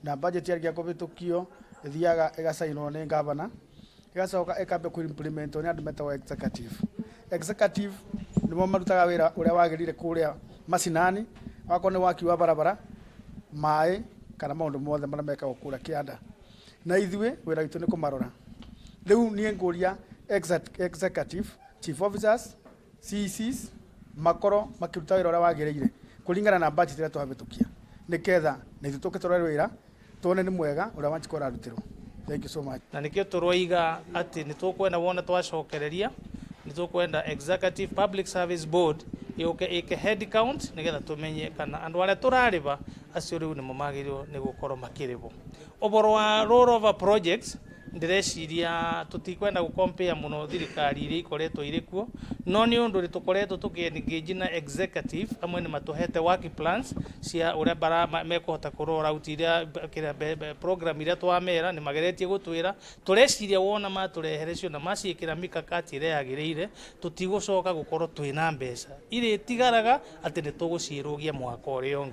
na budget yargia kubitukio ithiaga igasainwo ni governor igacoka ikambe ku implement ni andu metawa executive nimo marutaga wira uria wagirire kuria macinani wako ni waki wa barabara mai kana maundu mothe maria mekagwo kura kianda na ithue wira witu ni kumarora riu nie nguria executive chief officers CCs makoro makiruta wira uria wagirire kuringana na budget ira twabitukia niketha na ithu tukitorera wira tuone ni mwega uria wanchikora rutirwo. Thank you so much. Na nikio turoiga ati ni tukwenda wona twacokereria ni tukwenda executive public service board ike head count nigetha tumenye kana andu aria turariba acio riu ni momagirwo ni gukorwo makiribo oboro wa roll over projects ndireciria tutikwenda gukompea muno thirikari iria ikoretwo irikuo no ni undu ritukoretwo tukiengage na executive amwe ni matuhete work plans cia uria bara mekuhota kurora out iria program iria twamera ni mageretie gutwira tureciria wona matureherecio na maciikira mikakati iria yagirire tutigucoka gukorwo twina mbeca iri tigaraga ati ni tugucirugia mwaka uria ungi.